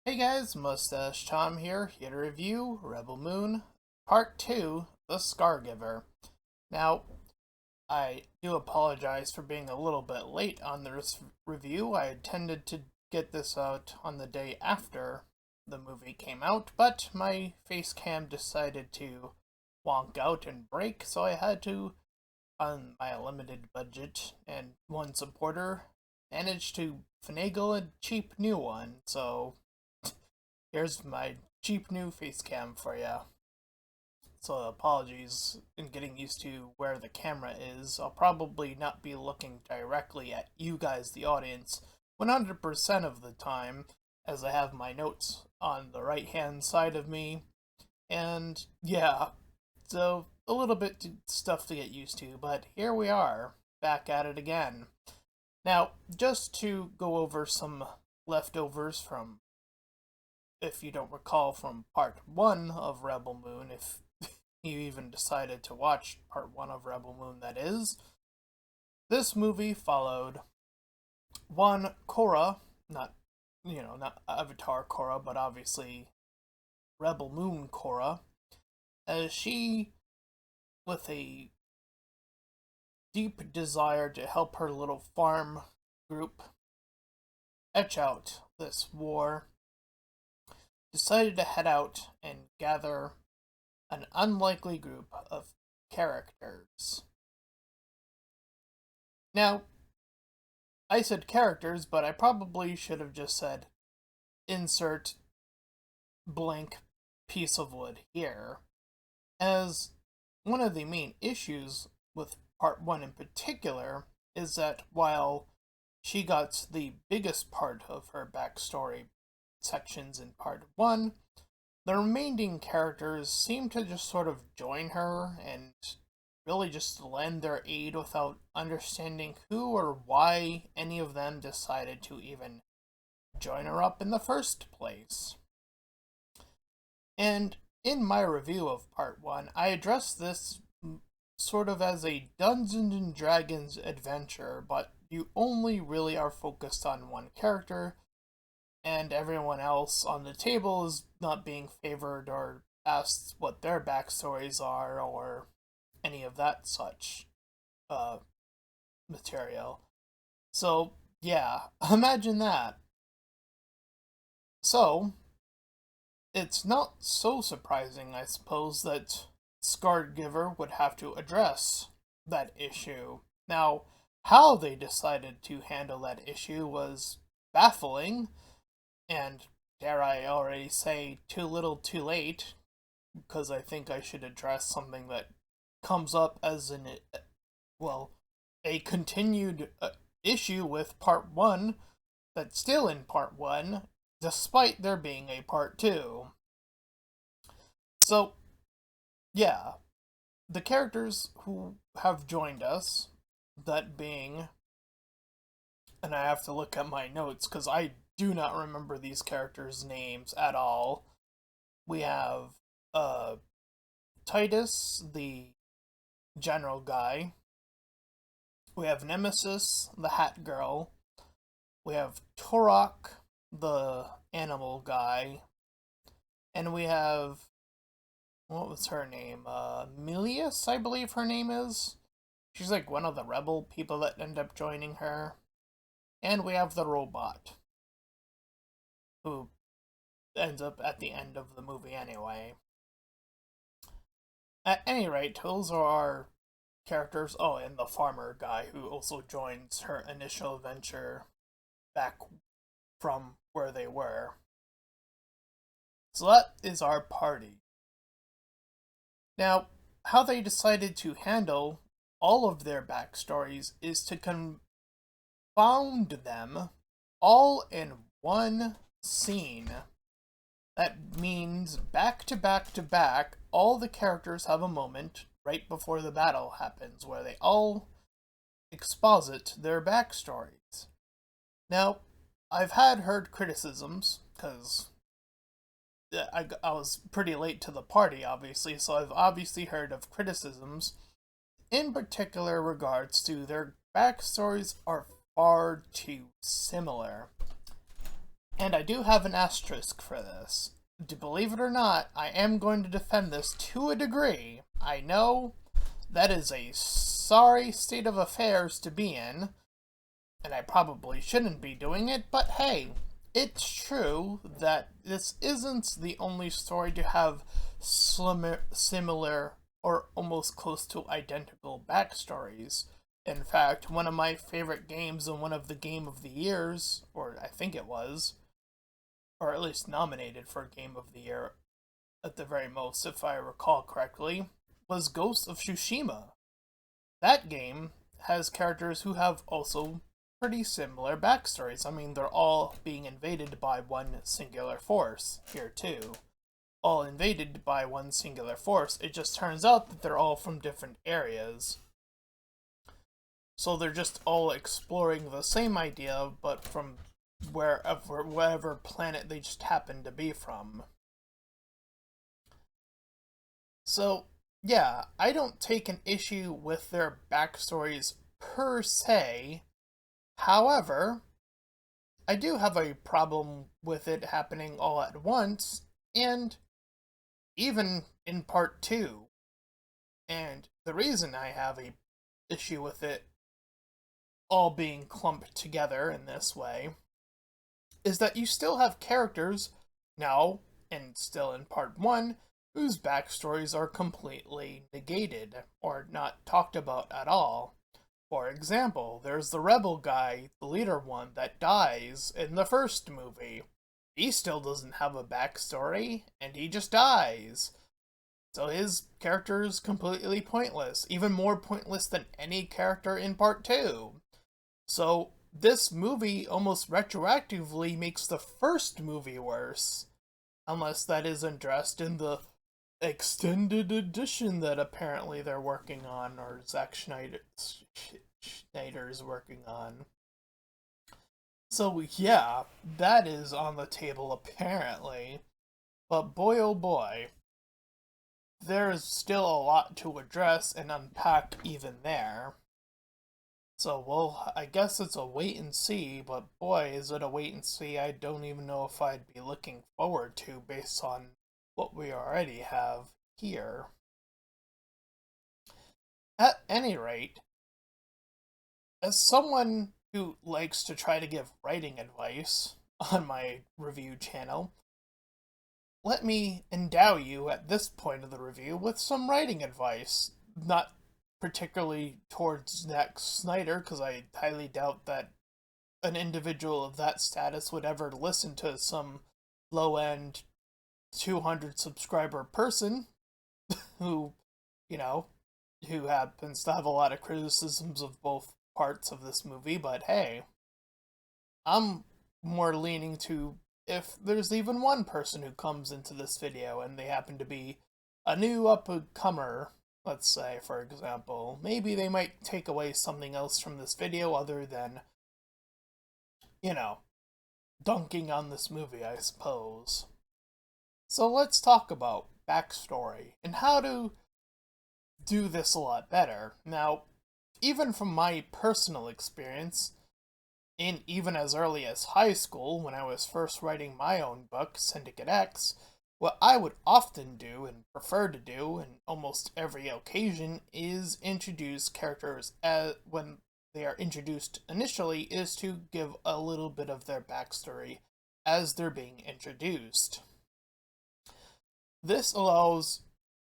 Hey guys, Mustache Tom here to review Rebel Moon Part 2, The Scargiver. Now, I do apologize for being a little bit late on this review. I intended to get this out on the day after the movie came out, but my face cam decided to wonk out and break, so I had to, on my limited budget and one supporter, manage to finagle a cheap new one, so here's my cheap new face cam for you. So apologies in getting used to where the camera is. I'll probably not be looking directly at you guys, the audience, 100% of the time, as I have my notes on the right hand side of me. And yeah, so a little bit stuff to get used to, but here we are, back at it again. Now, just to go over some leftovers from, if you don't recall, from part 1 of Rebel Moon, if you even decided to watch part 1 of Rebel Moon, that is, this movie followed one Korra, not Avatar Korra, but obviously Rebel Moon Korra, as she, with a deep desire to help her little farm group etch out this war, decided to head out and gather an unlikely group of characters. Now, I said characters, but I probably should have just said insert blank piece of wood here, as one of the main issues with part 1 in particular is that while she got the biggest part of her backstory sections in part 1, the remaining characters seem to just sort of join her and really just lend their aid without understanding who or why any of them decided to even join her up in the first place. And in my review of part 1, I addressed this sort of as a Dungeons and Dragons adventure, but you only really are focused on one character, and everyone else on the table is not being favored or asked what their backstories are or any of that such material. So, yeah, imagine that. So, it's not so surprising, I suppose, that Scargiver would have to address that issue. Now, how they decided to handle that issue was baffling, and dare I already say, too little too late, because I think I should address something that comes up as a continued issue with part 1 that's still in part 1, despite there being a part 2. So, yeah, the characters who have joined us, that being, and I have to look at my notes because I do not remember these characters' names at all. We have Titus, the general guy. We have Nemesis, the hat girl. We have Turok, the animal guy. And we have, what was her name? Milius, I believe her name is. She's like one of the rebel people that end up joining her. And we have the robot, who ends up at the end of the movie anyway. At any rate, those are our characters. Oh, and the farmer guy who also joins her initial adventure back from where they were. So that is our party. Now, how they decided to handle all of their backstories is to confound them all in one scene. That means back to back to back, all the characters have a moment right before the battle happens where they all exposit their backstories. Now, I've heard criticisms, because I was pretty late to the party, obviously, so I've obviously heard of criticisms in particular regards to their backstories are far too similar. And I do have an asterisk for this. Believe it or not, I am going to defend this to a degree. I know that is a sorry state of affairs to be in, and I probably shouldn't be doing it, but hey, it's true that this isn't the only story to have similar or almost close to identical backstories. In fact, one of my favorite games and one of the Game of the Years, or I think it was, or at least nominated for Game of the Year at the very most, if I recall correctly, was Ghost of Tsushima. That game has characters who have also pretty similar backstories. I mean, they're all being invaded by one singular force here too. All invaded by one singular force. It just turns out that they're all from different areas. So they're just all exploring the same idea, but from whatever planet they just happen to be from. So, yeah, I don't take an issue with their backstories per se. However, I do have a problem with it happening all at once, and even in part 2. And the reason I have a issue with it all being clumped together in this way is that you still have characters now, and still in part 1, whose backstories are completely negated, or not talked about at all. For example, there's the rebel guy, the leader one, that dies in the first movie. He still doesn't have a backstory, and he just dies. So his character is completely pointless, even more pointless than any character in part 2. So this movie almost retroactively makes the first movie worse, unless that is addressed in the extended edition that apparently they're working on, or Zack Snyder's working on. So yeah, that is on the table apparently. But boy oh boy, there's still a lot to address and unpack even there. So, well, I guess it's a wait and see, but boy, is it a wait and see I don't even know if I'd be looking forward to based on what we already have here. At any rate, as someone who likes to try to give writing advice on my review channel, let me endow you at this point of the review with some writing advice. Not particularly towards Zack Snyder, because I highly doubt that an individual of that status would ever listen to some low-end 200 subscriber person who, who happens to have a lot of criticisms of both parts of this movie, but hey, I'm more leaning to if there's even one person who comes into this video and they happen to be a new up-and-comer, let's say, for example, maybe they might take away something else from this video other than, dunking on this movie, I suppose. So let's talk about backstory and how to do this a lot better. Now, even from my personal experience, and even as early as high school, when I was first writing my own book, Syndicate X, what I would often do and prefer to do in almost every occasion is introduce characters when they are introduced initially, is to give a little bit of their backstory as they're being introduced. This allows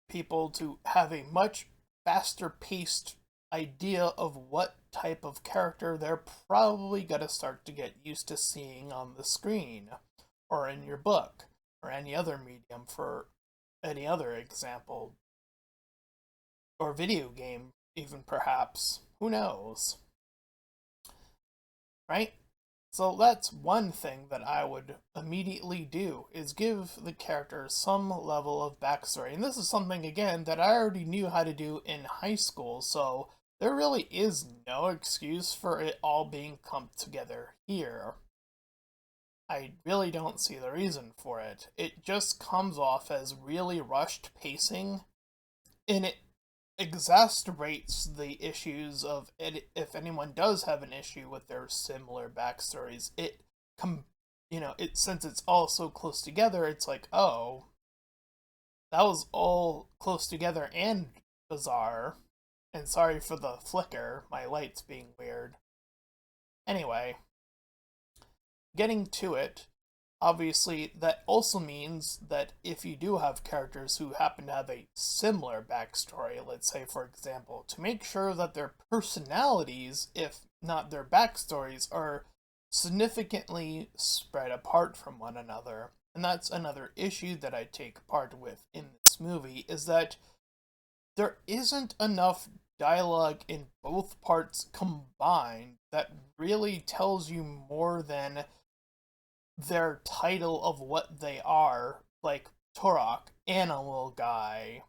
people to have a much faster paced idea of what type of character they're probably going to start to get used to seeing on the screen, or in your book, or any other medium for any other example, or video game even perhaps, who knows, right? So that's one thing that I would immediately do, is give the characters some level of backstory. And this is something, again, that I already knew how to do in high school, so there really is no excuse for it all being clumped together here. I really don't see the reason for it. It just comes off as really rushed pacing, and it exacerbates the issues of it. If anyone does have an issue with their similar backstories, it since it's all so close together, it's like, oh, that was all close together and bizarre. And sorry for the flicker, my light's being weird. Anyway, getting to it, obviously, that also means that if you do have characters who happen to have a similar backstory, let's say, for example, to make sure that their personalities, if not their backstories, are significantly spread apart from one another. And that's another issue that I take part with in this movie, is that there isn't enough dialogue in both parts combined that really tells you more than their title of what they are, like Turok, animal guy,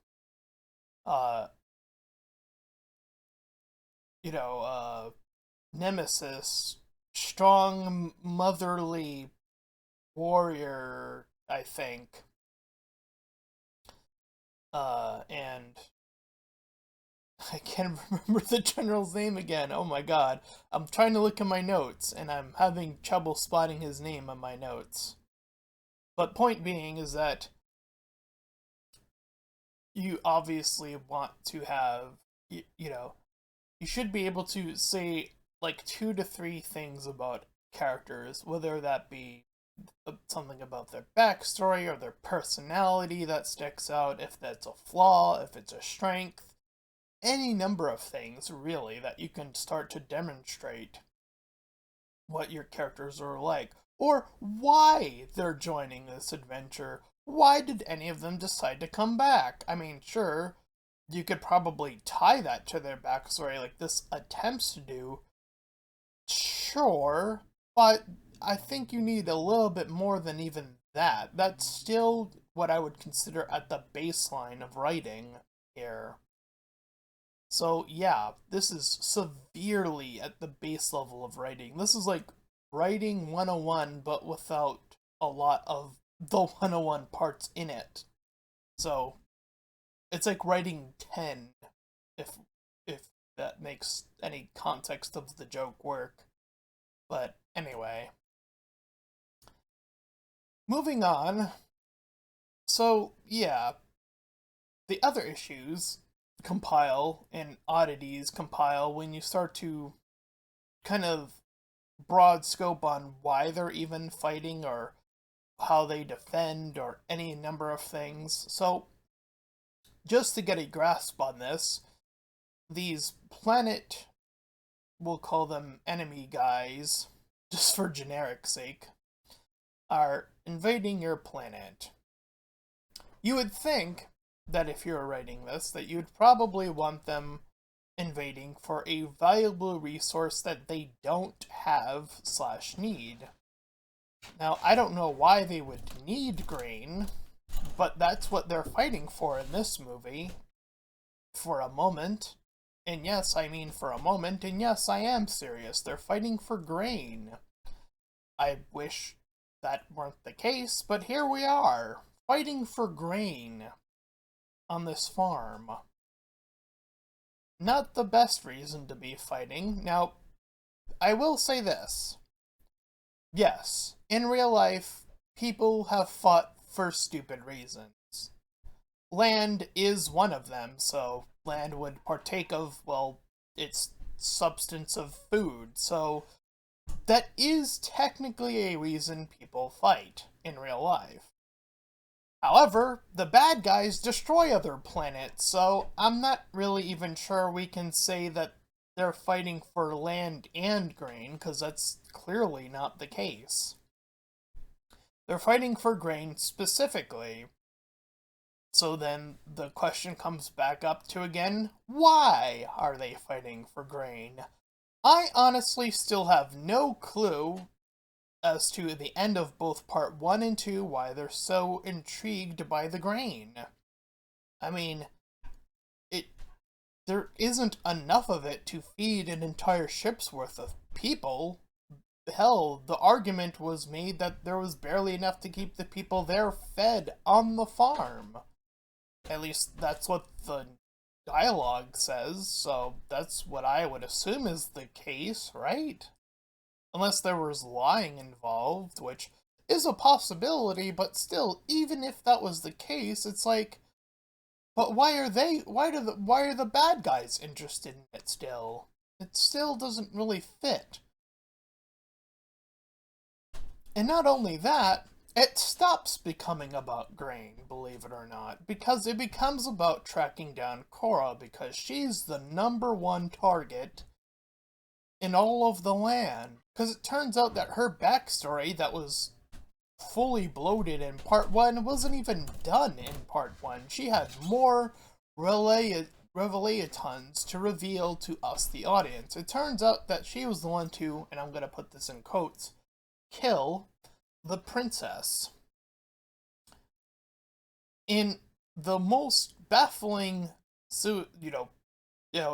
uh, Nemesis, strong, motherly warrior, I think, and I can't remember the general's name again. Oh my god. I'm trying to look at my notes, and I'm having trouble spotting his name on my notes. But point being is that you obviously want to have, you should be able to say like 2 to 3 things about characters, whether that be something about their backstory or their personality that sticks out, if that's a flaw, if it's a strength, any number of things, really, that you can start to demonstrate what your characters are like, or why they're joining this adventure. Why did any of them decide to come back? I mean, sure, you could probably tie that to their backstory like this attempts to do, sure, but I think you need a little bit more than even that. That's still what I would consider at the baseline of writing here. So yeah, this is severely at the base level of writing. This is like writing 101 but without a lot of the 101 parts in it. So it's like writing 10, if if that makes any context of the joke work. But anyway, moving on. So yeah, the other issues compile and oddities compile when you start to kind of broad scope on why they're even fighting or how they defend or any number of things. So just to get a grasp on this, these planet, we'll call them enemy guys, just for generic sake, are invading your planet. You would think that if you were writing this, that you'd probably want them invading for a valuable resource that they don't have / need. Now, I don't know why they would need grain, but that's what they're fighting for in this movie. For a moment. And yes, I mean for a moment, and yes, I am serious. They're fighting for grain. I wish that weren't the case, but here we are, fighting for grain on this farm. Not the best reason to be fighting. Now, I will say this. Yes, in real life, people have fought for stupid reasons. Land is one of them, so land would partake of, well, its substance of food, so that is technically a reason people fight in real life. However, the bad guys destroy other planets, so I'm not really even sure we can say that they're fighting for land and grain, because that's clearly not the case. They're fighting for grain specifically. So then the question comes back up to again, why are they fighting for grain? I honestly still have no clue as to the end of both part 1 and 2 why they're so intrigued by the grain. I mean, there isn't enough of it to feed an entire ship's worth of people. Hell, the argument was made that there was barely enough to keep the people there fed on the farm. At least that's what the dialogue says, so that's what I would assume is the case, right? Unless there was lying involved, which is a possibility, but still, even if that was the case, it's like, but why are the bad guys interested in it still? It still doesn't really fit. And not only that, it stops becoming about grain, believe it or not, because it becomes about tracking down Korra because she's the #1 target in all of the land. Because it turns out that her backstory that was fully bloated in part 1 wasn't even done in part 1. She had more revelatons to reveal to us, the audience. It turns out that she was the one to, and I'm going to put this in quotes, kill the princess. In the most baffling,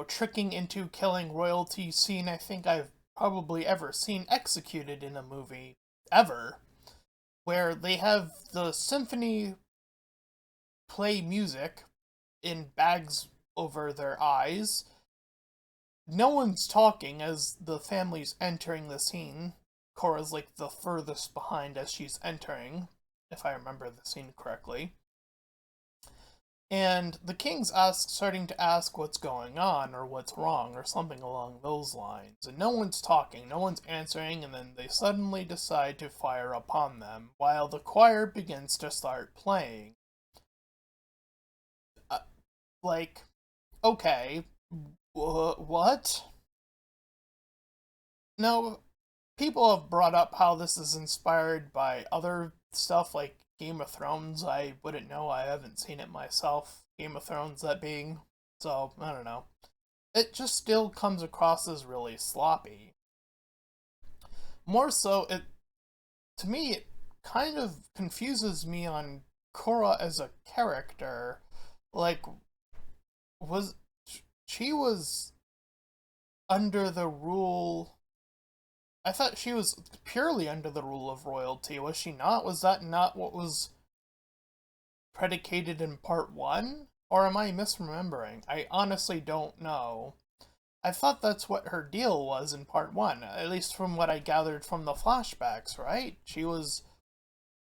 tricking into killing royalty scene I think I've probably ever seen executed in a movie, ever, where they have the symphony play music in bags over their eyes. No one's talking as the family's entering the scene. Korra's like the furthest behind as she's entering, if I remember the scene correctly. And the king's starting to ask what's going on, or what's wrong, or something along those lines. And no one's talking, no one's answering, and then they suddenly decide to fire upon them, while the choir begins to start playing. Okay, what? Now, people have brought up how this is inspired by other stuff like Game of Thrones. I wouldn't know, I haven't seen it myself. Game of Thrones, that being. So, I don't know. It just still comes across as really sloppy. More so, to me, it kind of confuses me on Korra as a character. Like, she was under the rule... I thought she was purely under the rule of royalty, was she not? Was that not what was predicated in part 1? Or am I misremembering? I honestly don't know. I thought that's what her deal was in part 1, at least from what I gathered from the flashbacks, right? She was,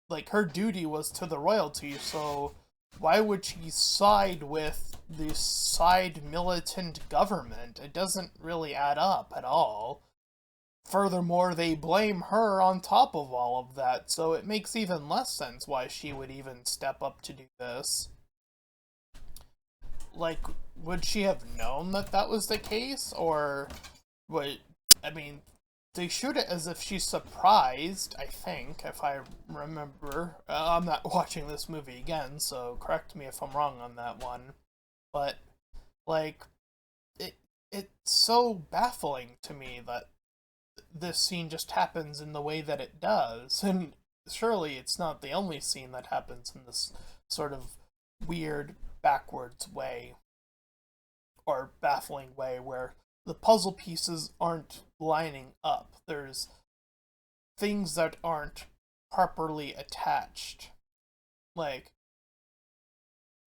like, her duty was to the royalty, so why would she side with the side militant government? It doesn't really add up at all. Furthermore, they blame her on top of all of that, so it makes even less sense why she would even step up to do this. Like, would she have known that that was the case? Or, they shoot it as if she's surprised, I think, if I remember. I'm not watching this movie again, so correct me if I'm wrong on that one. But, it's so baffling to me that this scene just happens in the way that it does, and surely it's not the only scene that happens in this sort of weird, backwards way, or baffling way, where the puzzle pieces aren't lining up. There's things that aren't properly attached. Like,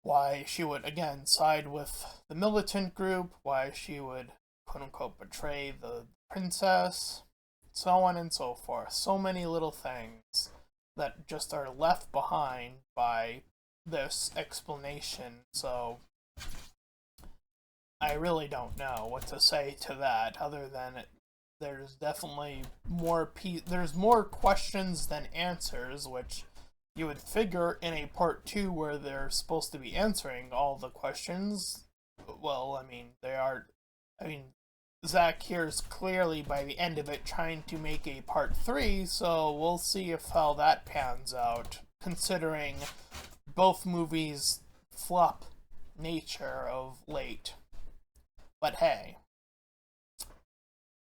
why she would, again, side with the militant group, why she would, quote-unquote, betray the princess, so on and so forth. So many little things that just are left behind by this explanation, so I really don't know what to say to that, other than there's definitely there's more questions than answers, which you would figure in a part 2 where they're supposed to be answering all the questions. Well, Zack here is clearly, by the end of it, trying to make a part 3, so we'll see how that pans out, considering both movies' flop nature of late. But hey,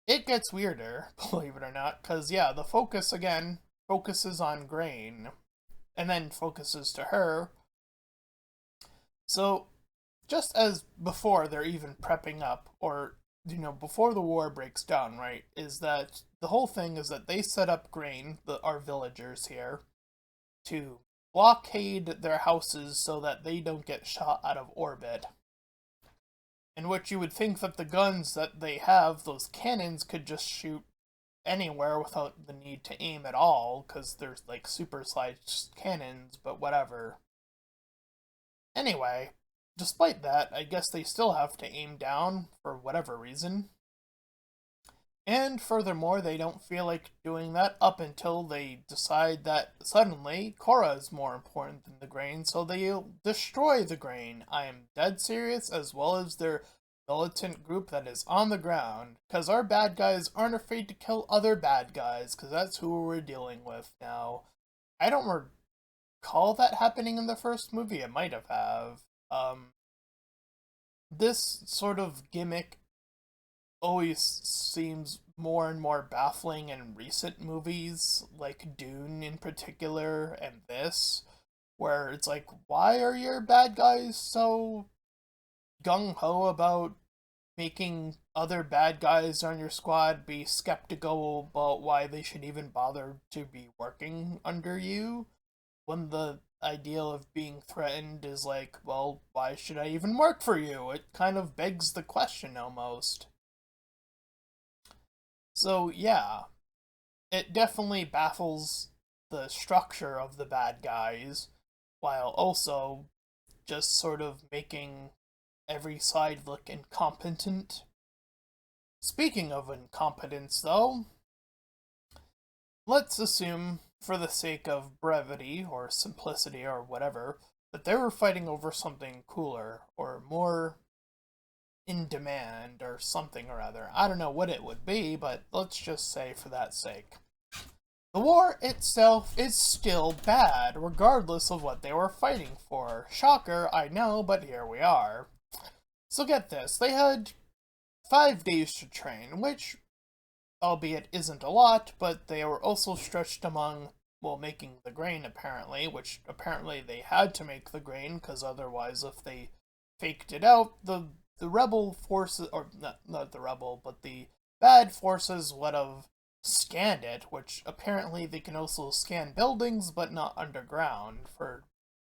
it gets weirder, believe it or not, because yeah, the focus again focuses on Grain, and then focuses to her. So, just as before they're even prepping up, or before the war breaks down, right, is that the whole thing is that they set up Grain, our villagers here, to blockade their houses so that they don't get shot out of orbit. In which you would think that the guns that they have, those cannons, could just shoot anywhere without the need to aim at all, because there's like super sized cannons, but whatever. Anyway, despite that, I guess they still have to aim down for whatever reason. And furthermore, they don't feel like doing that up until they decide that suddenly Korra is more important than the grain, so they'll destroy the grain. I am dead serious, as well as their militant group that is on the ground, because our bad guys aren't afraid to kill other bad guys, because that's who we're dealing with now. I don't recall that happening in the first movie. It might have. This sort of gimmick always seems more and more baffling in recent movies, like Dune in particular, and this, where it's like, why are your bad guys so gung ho about making other bad guys on your squad be skeptical about why they should even bother to be working under you? When the idea of being threatened is like, well, why should I even work for you? It kind of begs the question almost. So, yeah, it definitely baffles the structure of the bad guys, while also just sort of making every side look incompetent. Speaking of incompetence, though, let's assume, for the sake of brevity or simplicity or whatever, that they were fighting over something cooler or more in demand or something or other. I don't know what it would be, but let's just say for that sake. The war itself is still bad, regardless of what they were fighting for. Shocker, I know, but here we are. So get this, they had 5 days to train, which, albeit isn't a lot, but they were also stretched among, well, making the grain apparently, which apparently they had to make the grain, because otherwise if they faked it out, the rebel forces, or not the rebel, but the bad forces would have scanned it, which apparently they can also scan buildings, but not underground, for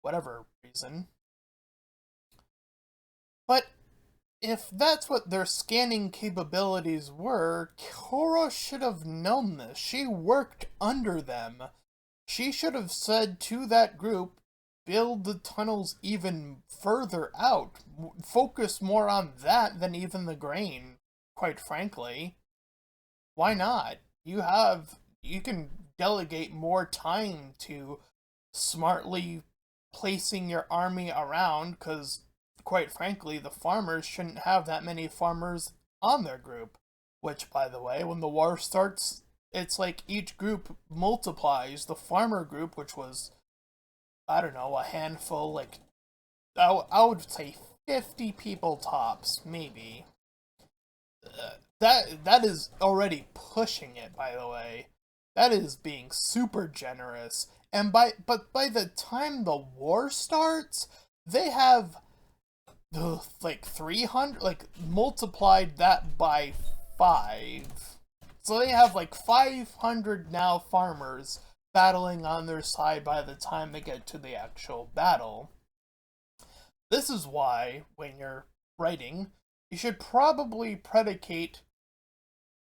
whatever reason. But if that's what their scanning capabilities were, Korra should have known this. She worked under them. She should have said to that group, build the tunnels even further out. Focus more on that than even the grain, quite frankly. Why not? You can delegate more time to smartly placing your army around, because quite frankly, the farmers shouldn't have that many farmers on their group. Which, by the way, when the war starts, it's like each group multiplies. The farmer group, which was, I don't know, a handful, like, I would say 50 people tops, maybe. That is already pushing it, by the way. That is being super generous. But by the time the war starts, they have like 300, like, multiplied that by 5. So they have like 500 now farmers battling on their side by the time they get to the actual battle. This is why, when you're writing, you should probably predicate,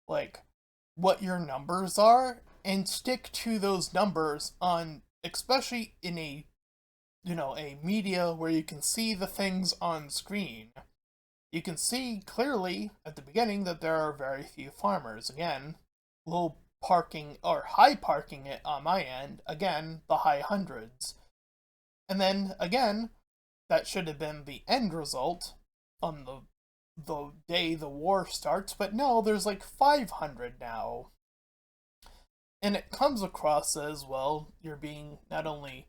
like, what your numbers are, and stick to those numbers on, especially in a media where you can see the things on screen. You can see clearly at the beginning that there are very few farmers. Again, low parking or high parking it on my end. Again, the high hundreds. And then again, that should have been the end result on the day the war starts, but no, there's like 500 now. And it comes across as, well, you're being not only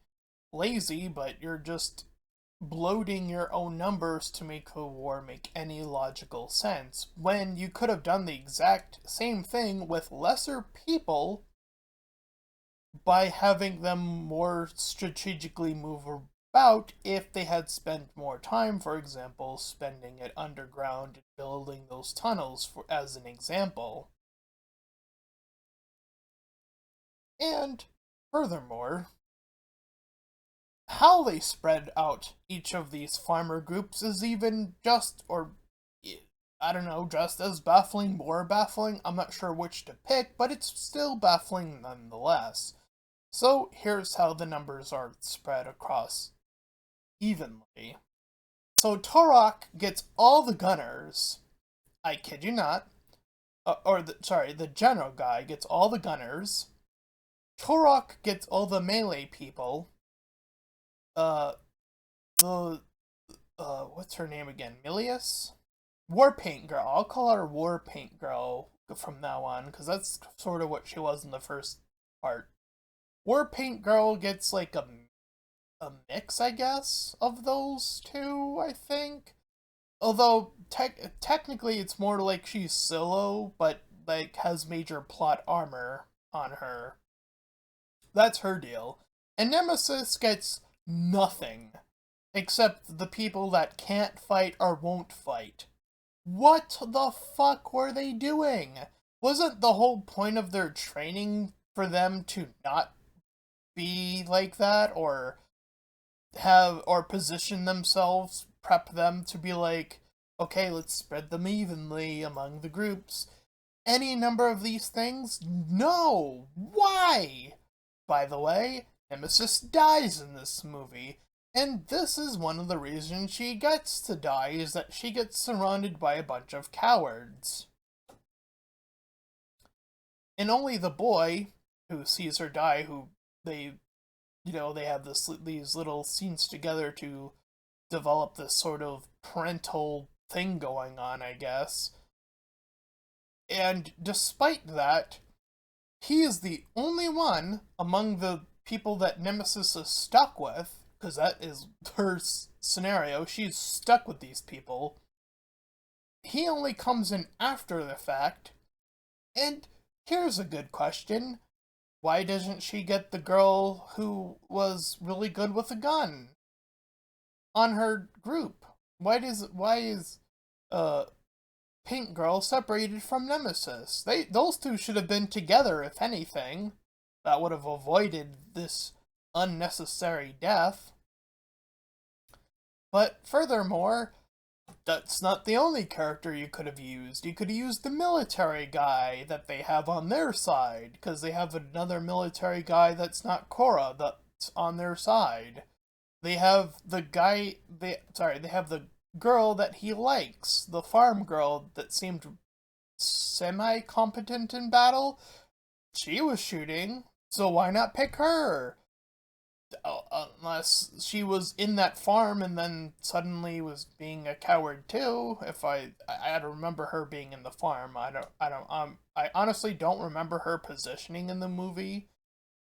lazy, but you're just bloating your own numbers to make the war make any logical sense, when you could have done the exact same thing with lesser people by having them more strategically move about if they had spent more time, for example, spending it underground and building those tunnels, as an example. And furthermore, how they spread out each of these farmer groups is even just, or I don't know, just as baffling, more baffling. I'm not sure which to pick, but it's still baffling nonetheless. So here's how the numbers are spread across evenly. So Torok gets all the gunners. I kid you not. The general guy gets all the gunners. Torok gets all the melee people. Uh, the what's her name again? Milius? Warpaint Girl. I'll call her Warpaint Girl from now on, because that's sort of what she was in the first part. Warpaint Girl gets like a mix, I guess, of those two, I think. Although technically it's more like she's solo, but like has major plot armor on her. That's her deal. And Nemesis gets nothing except the people that can't fight or won't fight. What the fuck were they doing? Wasn't the whole point of their training for them to not be like that, or position themselves, prep them to be like, okay, let's spread them evenly among the groups? Any number of these things? No! Why? By the way, Nemesis dies in this movie, and this is one of the reasons she gets to die, is that she gets surrounded by a bunch of cowards. And only the boy who sees her die, who they have these little scenes together to develop this sort of parental thing going on, I guess. And despite that, he is the only one among the people that Nemesis is stuck with, because that is her scenario. She's stuck with these people. He only comes in after the fact. And here's a good question. Why doesn't she get the girl who was really good with a gun on her group? Why is Pink Girl separated from Nemesis? Those two should have been together, if anything. That would have avoided this unnecessary death. But furthermore, that's not the only character you could have used. You could have used the military guy that they have on their side, because they have another military guy that's not Korra that's on their side. They have the have the girl that he likes, the farm girl that seemed semi-competent in battle. She was shooting, so why not pick her? Unless she was in that farm and then suddenly was being a coward too. I don't remember her being in the farm. I honestly don't remember her positioning in the movie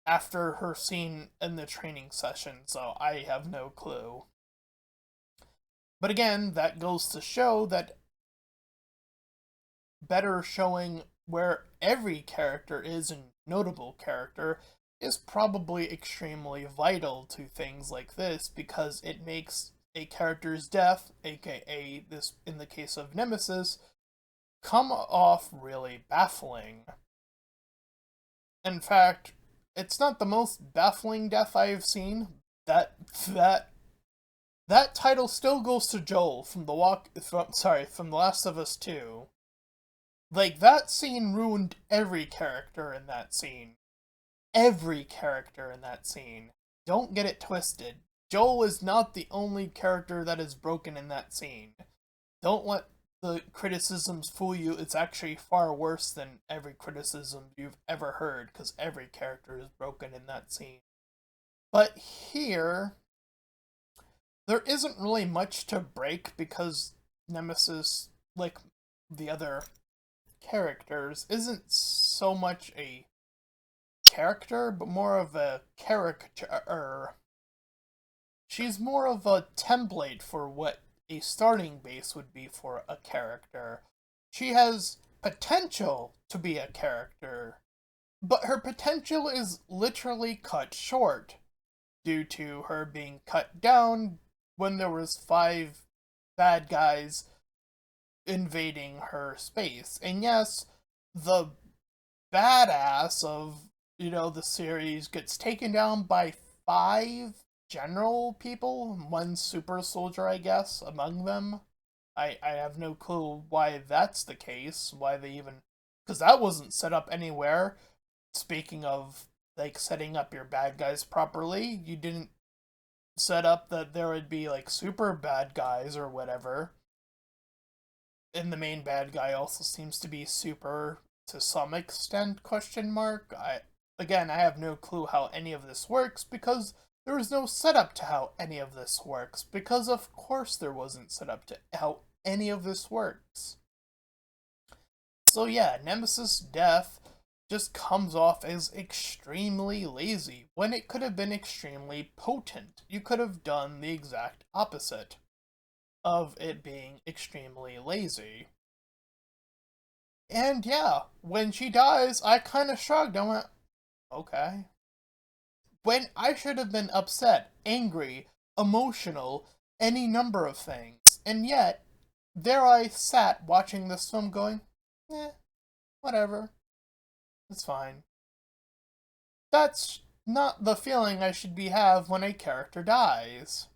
after her scene in the training session, so I have no clue. But again, that goes to show that better showing where every character is a notable character is probably extremely vital to things like this, because it makes a character's death, aka this in the case of Nemesis, come off really baffling. In fact, it's not the most baffling death I've seen. That title still goes to Joel from from The Last of Us 2. Like, that scene ruined every character in that scene. Every character in that scene. Don't get it twisted. Joel is not the only character that is broken in that scene. Don't let the criticisms fool you. It's actually far worse than every criticism you've ever heard, because every character is broken in that scene. But here, there isn't really much to break, because Nemesis, like the other characters, isn't so much a character, but more of a character. She's more of a template for what a starting base would be for a character. She has potential to be a character, but her potential is literally cut short due to her being cut down when there was 5 bad guys invading her space. And yes, the badass of the series gets taken down by 5 general people, 1 super soldier, I guess, among them. I have no clue why that's the case, why they even. Because that wasn't set up anywhere. Speaking of, like, setting up your bad guys properly, you didn't set up that there would be, like, super bad guys or whatever. And the main bad guy also seems to be super to some extent, question mark. I have no clue how any of this works because there was no setup to how any of this works, because of course there wasn't set up to how any of this works. So yeah, Nemesis' death just comes off as extremely lazy when it could have been extremely potent. You could have done the exact opposite of it being extremely lazy. And yeah, when she dies, I kind of shrugged. I went, okay. When I should have been upset, angry, emotional, any number of things. And yet, there I sat watching this film going, whatever. It's fine. That's not the feeling I should have when a character dies.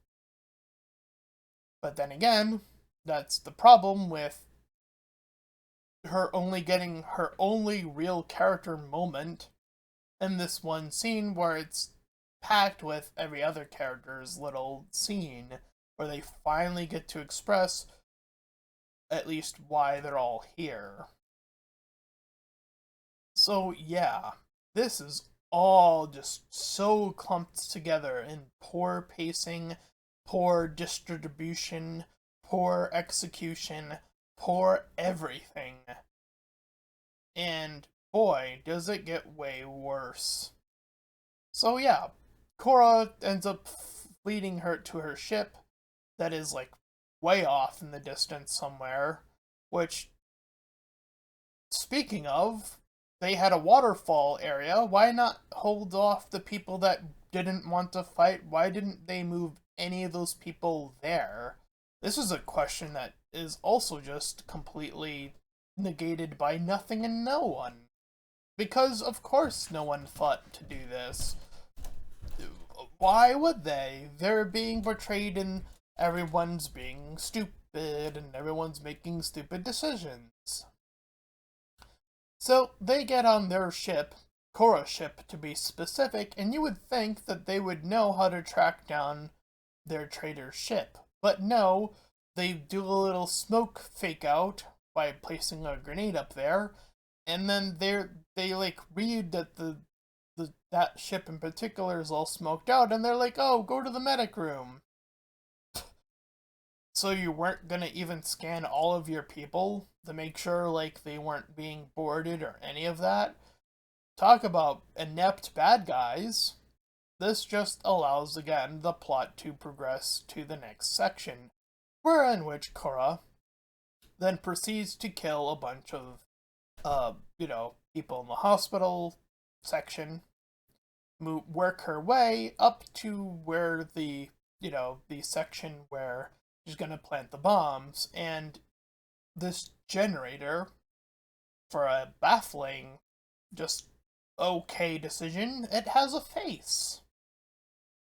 But then again, that's the problem with her only getting her only real character moment in this one scene, where it's packed with every other character's little scene where they finally get to express at least why they're all here. So yeah, this is all just so clumped together in poor pacing, poor distribution, poor execution, poor everything. And boy, does it get way worse. So yeah, Korra ends up leading her to her ship that is like way off in the distance somewhere, which, speaking of, they had a waterfall area. Why not hold off the people that didn't want to fight? Why didn't they move any of those people there? This is a question that is also just completely negated by nothing and no one. Because, of course, no one thought to do this. Why would they? They're being portrayed in everyone's being stupid and everyone's making stupid decisions. So they get on their ship, Korra's ship to be specific, and you would think that they would know how to track down their traitor's ship. But no, they do a little smoke fake out by placing a grenade up there, and then they like read that that ship in particular is all smoked out, and they're like, "Oh, go to the medic room." So you weren't gonna even scan all of your people to make sure like they weren't being boarded or any of that? Talk about inept bad guys. This just allows again the plot to progress to the next section, wherein which Korra then proceeds to kill a bunch of people in the hospital section, work her way up to where the section where she's gonna plant the bombs, and this generator, for a baffling, just okay decision, it has a face.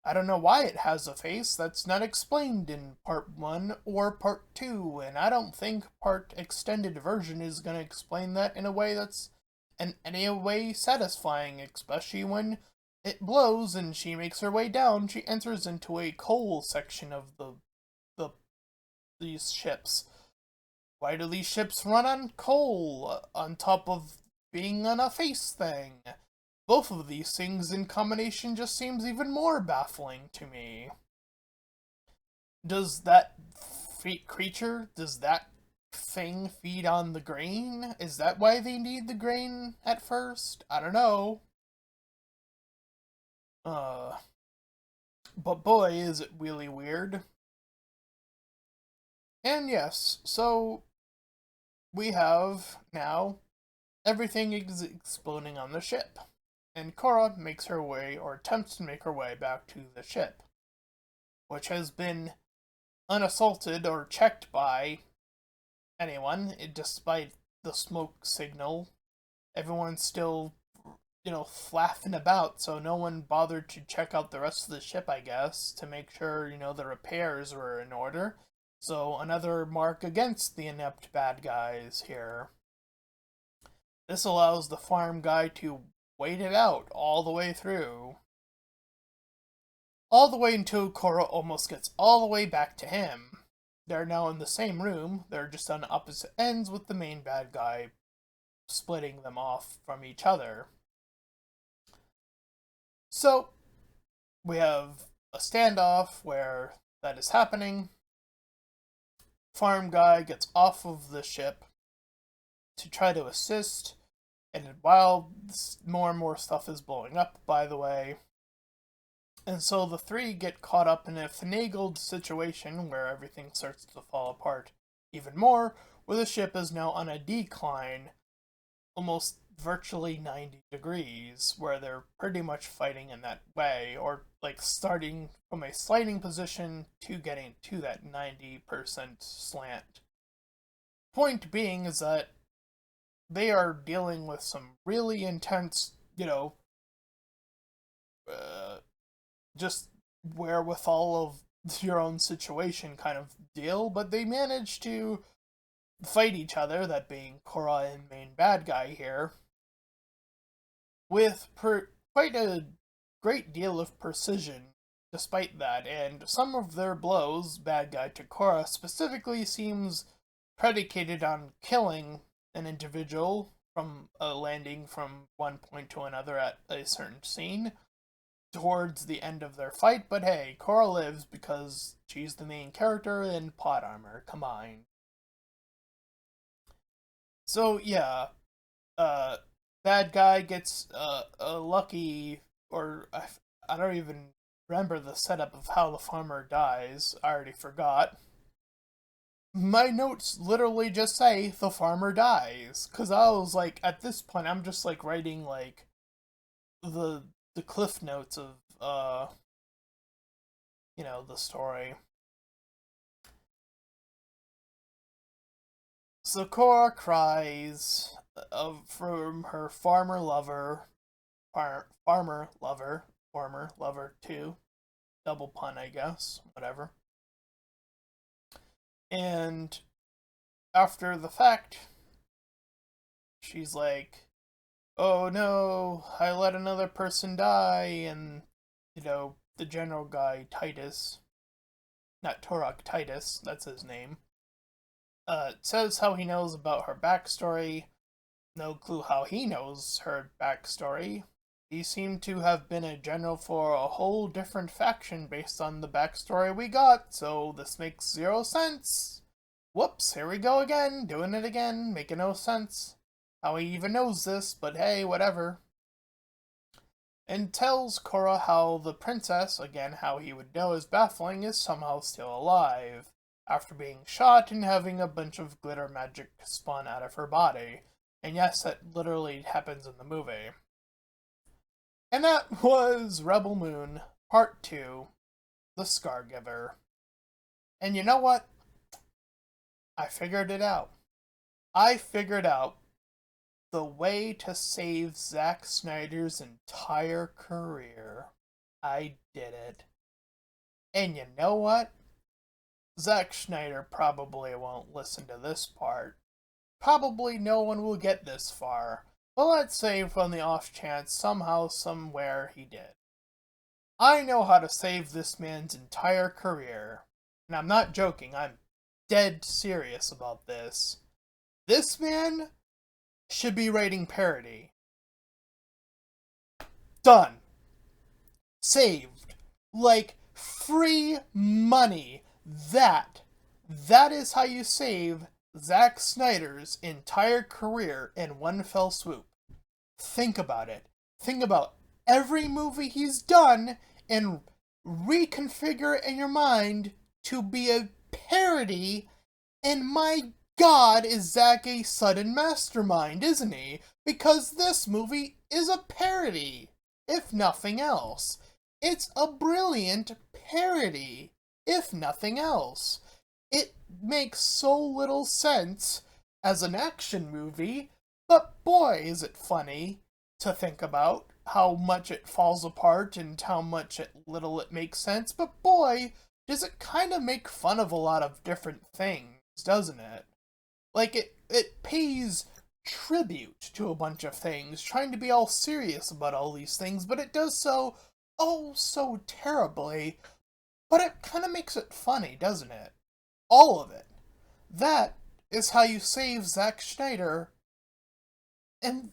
I don't know why it has a face. That's not explained in part 1 or part 2, and I don't think part extended version is going to explain that in a way that's in any way satisfying, especially when it blows and she makes her way down. She enters into a coal section of the these ships. Why do these ships run on coal on top of being on a face thing? Both of these things in combination just seems even more baffling to me. Does that does that thing feed on the grain? Is that why they need the grain at first? I don't know. But boy, is it really weird. And yes, so we have now everything is exploding on the ship, and Korra makes her way, or attempts to make her way, back to the ship, which has been unassaulted or checked by anyone, despite the smoke signal. Everyone's still, flapping about, so no one bothered to check out the rest of the ship, I guess, to make sure, the repairs were in order. So another mark against the inept bad guys here. This allows the farm guy to wait it out all the way through. All the way until Korra almost gets all the way back to him. They're now in the same room, they're just on opposite ends with the main bad guy splitting them off from each other. So, we have a standoff where that is happening. Farm guy gets off of the ship to try to assist, and while more and more stuff is blowing up, by the way, and so the three get caught up in a finagled situation where everything starts to fall apart even more, where the ship is now on a decline, almost virtually 90 degrees, where they're pretty much fighting in that way, or like starting from a sliding position to getting to that 90% slant. Point being is that they are dealing with some really intense, just wherewithal of your own situation kind of deal, but they manage to fight each other, that being Korra and main bad guy here, with quite a great deal of precision despite that, and some of their blows, bad guy to Korra specifically, seems predicated on killing an individual from landing from one point to another at a certain scene towards the end of their fight, but hey, Korra lives because she's the main character in plot armor, come on. So yeah, bad guy gets a lucky, or I don't even remember the setup of how the farmer dies, I already forgot. My notes literally just say the farmer dies, because I was like, at this point, I'm just like writing like the cliff notes of the story. So Korra cries from her farmer lover too. Double pun, I guess. Whatever. And after the fact, she's like, oh no, I let another person die, and, the general guy, Titus, not Turok, Titus, that's his name, says how he knows about her backstory. No clue how he knows her backstory. He seemed to have been a general for a whole different faction based on the backstory we got, so this makes zero sense. Whoops, here we go again, doing it again, making no sense. How he even knows this, but hey, whatever. And tells Korra how the princess, again how he would know is baffling, is somehow still alive, after being shot and having a bunch of glitter magic spawn out of her body. And yes, that literally happens in the movie. And that was Rebel Moon, Part 2, The Scargiver. And you know what? I figured it out. I figured out the way to save Zack Snyder's entire career. I did it. And you know what? Zack Snyder probably won't listen to this part. Probably no one will get this far. But let's say from the off chance somehow, somewhere he did. I know how to save this man's entire career. And I'm not joking, I'm dead serious about this. This man should be writing parody. Done. Saved. Like, free money. That is how you save Zack Snyder's entire career in one fell swoop. Think about it. Think about every movie he's done and reconfigure it in your mind to be a parody, and my God, is Zack a sudden mastermind, isn't he? Because this movie is a parody, if nothing else. It's a brilliant parody, if nothing else. It makes so little sense as an action movie, but boy, is it funny to think about how much it falls apart and how much little it makes sense, but boy, does it kind of make fun of a lot of different things, doesn't it? Like, it pays tribute to a bunch of things, trying to be all serious about all these things, but it does so, oh, so terribly. But it kind of makes it funny, doesn't it? All of it. That is how you save Zack Snyder, and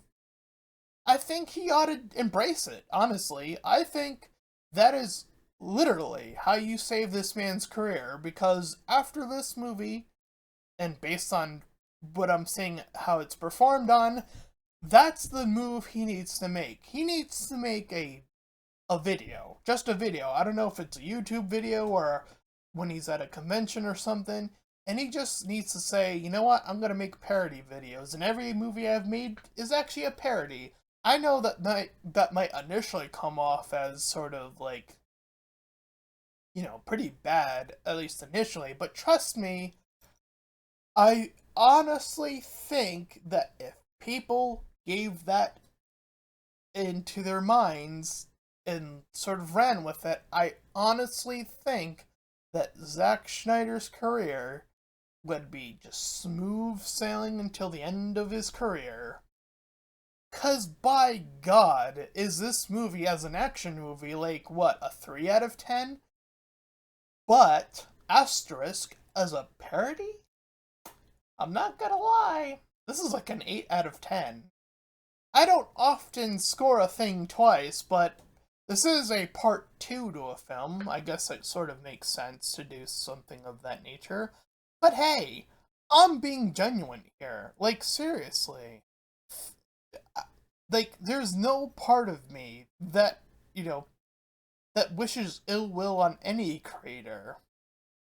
I think he ought to embrace it, honestly. I think that is literally how you save this man's career, because after this movie, and based on what I'm seeing how it's performed on, that's the move he needs to make. He needs to make a video. Just a video. I don't know if it's a YouTube video or when he's at a convention or something. And he just needs to say, you know what, I'm going to make parody videos. And every movie I've made is actually a parody. I know that might initially come off as sort of like, pretty bad, at least initially. But trust me, I honestly think that if people gave that into their minds and sort of ran with it, I honestly think that Zack Snyder's career would be just smooth sailing until the end of his career. 'Cause by God, is this movie as an action movie like, what, a 3 out of 10? But, asterisk, as a parody? I'm not gonna lie, this is like an 8 out of 10. I don't often score a thing twice, but this is a part 2 to a film. I guess it sort of makes sense to do something of that nature. But hey, I'm being genuine here. Like, seriously. Like, there's no part of me that, that wishes ill will on any creator.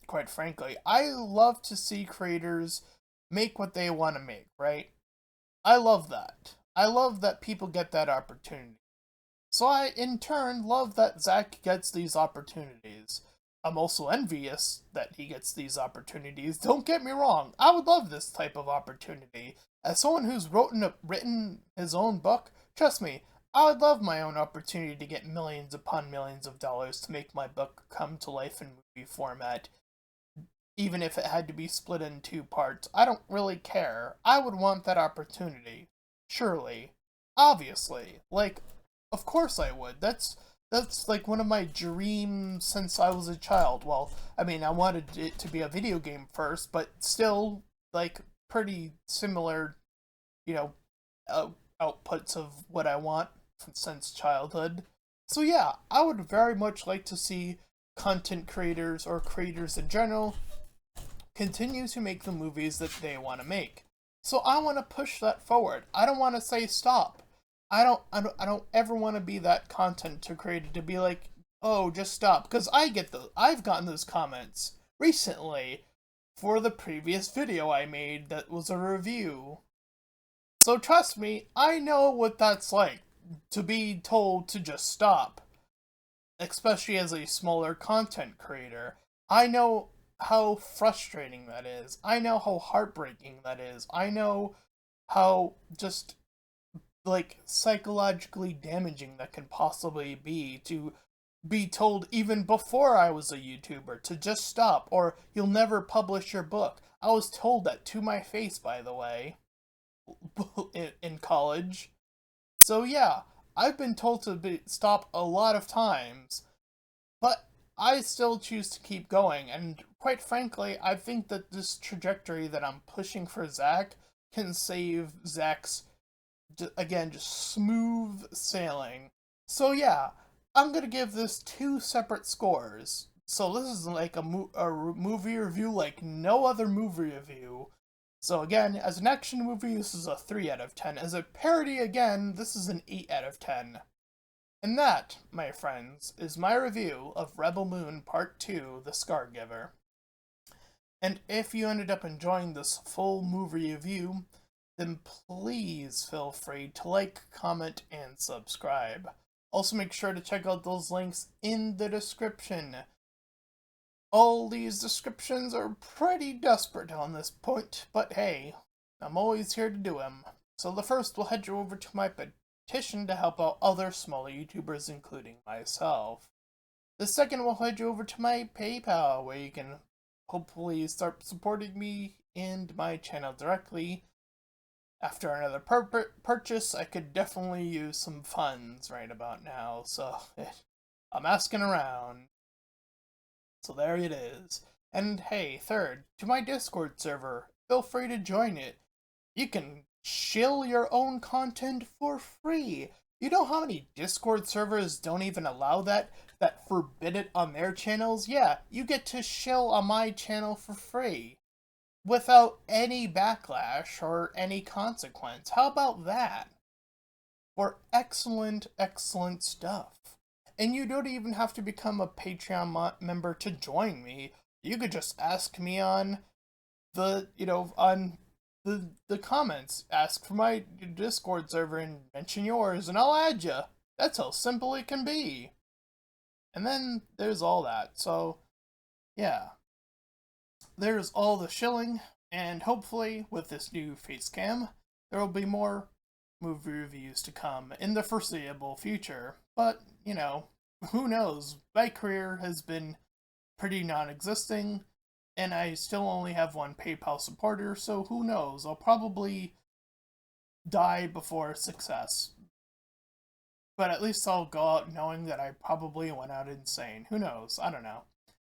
Quite frankly, I love to see creators make what they want to make, right? I love that. I love that people get that opportunity. So I, in turn, love that Zack gets these opportunities. I'm also envious that he gets these opportunities. Don't get me wrong, I would love this type of opportunity. As someone who's written his own book, trust me, I would love my own opportunity to get millions upon millions of dollars to make my book come to life in movie format. Even if it had to be split in 2 parts, I don't really care. I would want that opportunity. Surely. Obviously. Like, of course I would. That's like one of my dreams since I was a child. Well, I mean, I wanted it to be a video game first, but still, like, pretty similar, you know, outputs of what I want since childhood. So yeah, I would very much like to see content creators or creators in general continue to make the movies that they want to make. So I want to push that forward. I don't want to say stop. I don't ever want to be that content creator to be like, oh, just stop. Because I've gotten those comments recently for the previous video I made that was a review. So trust me, I know what that's like, to be told to just stop. Especially as a smaller content creator. I know how frustrating that is. I know how heartbreaking that is. I know how just, like, psychologically damaging that can possibly be to be told even before I was a YouTuber to just stop or you'll never publish your book. I was told that to my face, by the way, in college. So yeah, I've been told to stop a lot of times, but I still choose to keep going, and quite frankly, I think that this trajectory that I'm pushing for Zack can save Zack's, again, just smooth sailing. So yeah, I'm gonna give this 2 separate scores. So this is like a movie review like no other movie review. So again, as an action movie, this is a 3 out of 10. As a parody, again, this is an 8 out of 10. And that, my friends, is my review of Rebel Moon Part 2, The Scargiver. And if you ended up enjoying this full movie review, then please feel free to like, comment, and subscribe. Also make sure to check out those links in the description. All these descriptions are pretty desperate on this point, but hey, I'm always here to do them. So the first will head you over to my petition to help out other smaller YouTubers, including myself. The second will head you over to my PayPal, where you can hopefully start supporting me and my channel directly. After another purchase, I could definitely use some funds right about now, so I'm asking around. So there it is. And hey, third, to my Discord server, feel free to join it. You can shill your own content for free. You know how many Discord servers don't even allow that forbid it on their channels? Yeah, you get to shill on my channel for free without any backlash or any consequence. How about that? For excellent, excellent stuff. And you don't even have to become a Patreon member to join me. You could just ask me on on the comments. Ask for my Discord server and mention yours, and I'll add you. That's how simple it can be. And then there's all that. So, yeah. There's all the shilling, and hopefully, with this new face cam, there will be more movie reviews to come in the foreseeable future. But, who knows? My career has been pretty non-existing, and I still only have one PayPal supporter, so who knows? I'll probably die before success. But at least I'll go out knowing that I probably went out insane. Who knows? I don't know.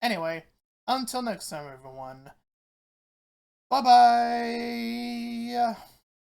Anyway, until next time, everyone. Bye-bye!